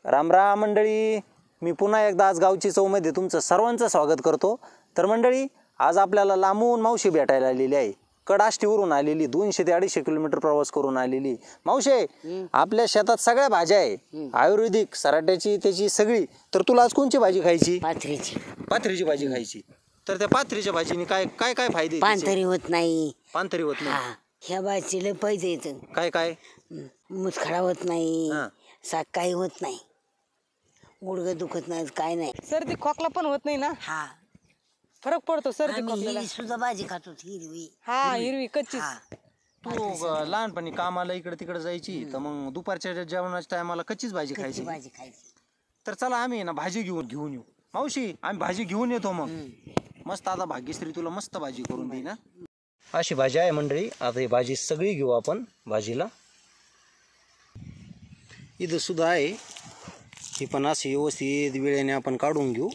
राम राम मंडळी, मी पुन्हा एकदा आज गावची चौमध्ये तुमचं सर्वांचं स्वागत करतो. तर मंडळी, आज आपल्याला लांबून मावशी भेटायला आलेली आहे. कडाष्टीवरून आलेली, 200 ते 250 किलोमीटर प्रवास करून आलेली मावशी. आपल्या शेतात सगळ्या भाज्या आहे, आयुर्वेदिक, सराट्याची, त्याची सगळी. तर तुला आज कोणची भाजी खायची? पाथरीची भाजी खायची. तर त्या पाथरीच्या भाजीने काय काय काय फायदे? पानथरी होत नाही. पानथरी होत नाही. ह्या भाजीला पैसे येत. काय काय? मुसखडा होत नाही, काही होत नाही, गुडघे दुखत नाही, काय नाही. सर्दी खोकला पण होत नाही ना. हा, फरक पडतो सर्दी खोकल्याला. हिरवी सुद्धा भाजी खातो, हिरवी. हा, हिरवी कच्ची. तू लहानपणी कामाला इकडे तिकडे जायची, तर मग दुपारच्या जेवणाच्या टायमाला कच्चीच भाजी खायची. भाजी खायची. तर चला आम्ही ना भाजी घेऊन येऊ मावशी. आम्ही भाजी घेऊन येतो मग. मस्त आता भाग्यश्री तुला मस्त भाजी करून देई ना. अशी भाजी आहे मंडळी. आता ही भाजी सगळी घेऊ आपण भाजीला. इथं सुद्धा आहे, ही पण अशी व्यवस्थित वेळेने आपण काढून घेऊ.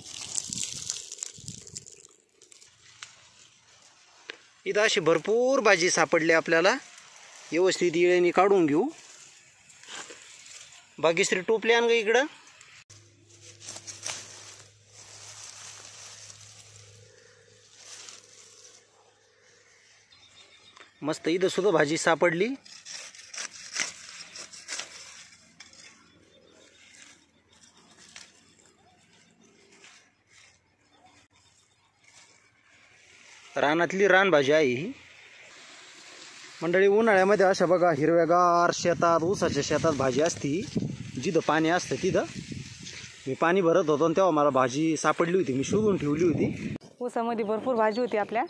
इथं अशी भरपूर भाजी सापडली आपल्याला, व्यवस्थित वेळेने काढून घेऊ. भाग्यश्री टोपली आण ग इकडं. मस्त इथं सुद्धा भाजी सापडली. रानातली रानभाजी आहे ही मंडळी. उन्हाळ्यामध्ये अशा बघा हिरव्यागार शेतात, ऊसाच्या शेतात भाजी असती. जिथं पाणी असतं तिथं मी पाणी भरत होतो तेव्हा मला भाजी सापडली होती, मी शोधून ठेवली होती. ऊसामध्ये भरपूर भाजी होती आपल्या.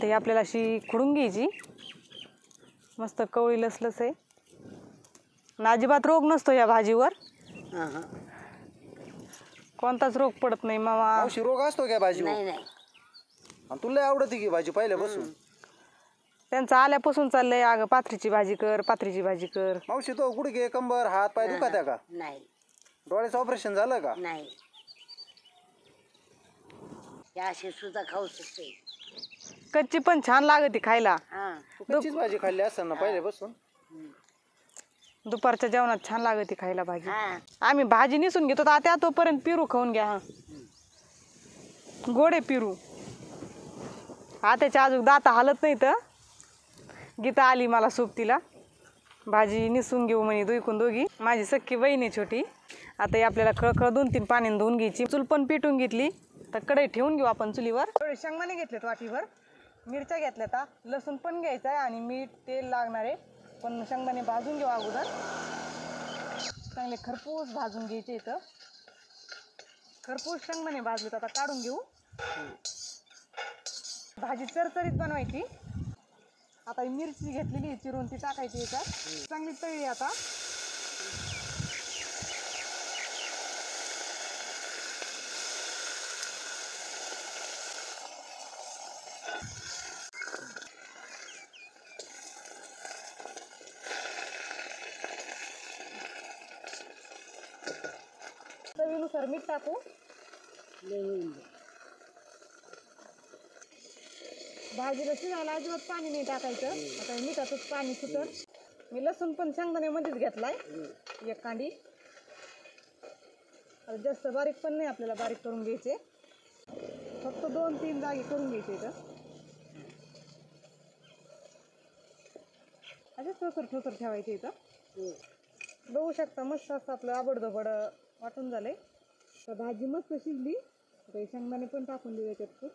ते आपल्याला अशी खुडून घ्यायची. मस्त कवळी लसलस आहे ना, अजिबात रोग नसतो या भाजीवर. कोणताच रोग पडत नाही मामा. मावशी, रोग असतो काय भाजीवर? नाही नाही. आणि तुला आवडते की भाजी पहिल्यापासून? त्यांचं आल्यापासून चाललंय, अगं पाथरीची भाजी कर, पाथरीची भाजी कर. मावशी, तो गुडघे, कंबर, हात पाय दुखत आहे का? नाही डोळ्याचं ऑपरेशन झालं का? नाही. या अशी सुद्धा खाऊ शकते. कच्ची पण छान लागते खायला. कच्चीच भाजी खाल्ली असं ना पहिल्यापासून? दुपारच्या जेवणात छान लागते खायला भाजी. आम्ही भाजी निसून घेतो आता, तोपर्यंत पिरू खाऊन घ्या. गोडे पिरू. त्याच्या अजून दाता हालत नाही. तर गीता आली मला सोबतीला. भाजी निसून घेऊ म्हणे दोघी. माझी सख्खी बहीण आहे छोटी. आता ही आपल्याला खळखळ 2-3 पाण्याने धुवून घ्यायची. चूल पण पेटून घेतली. तर कढई ठेवून घेऊ आपण चुलीवर. थोडे शेंगदाणे घेतलेत वाटीभर, मिरच्या घेतल्यात, लसूण पण घ्यायचा आहे आणि मीठ तेल लागणार आहे. पण शेंगदाणे भाजून घेऊ अगोदर. चांगले खरपूस भाजून घ्यायचे. इथं खरपूस शेंगदाणे भाजलेत, आता काढून घेऊ. भाजी चरचरीत बनवायची. आता ही मिरची घेतलेली चिरून ती टाकायची याच्यात. चांगली तळली आता. चवीनुसार मीठ टाकू. भाजीला शिजायला अजिबात पाणी नाही टाकायचं. आता मिठातच पाणी सुटर. मी लसूण पण शेंगदाण्यामध्येच घेतलाय, 1 कांडी. आता जास्त बारीक पण नाही आपल्याला बारीक करून घ्यायचे, फक्त 2-3 जागी करून घ्यायचे. इथं असे ठोसर ठेवायचे. इथं बघू शकता मस्त असं आपलं आबडधोबड वाटून झालंय. तर भाजी मस्त शिजली. शेंगदाणे पण टाकून देऊ याच्यात.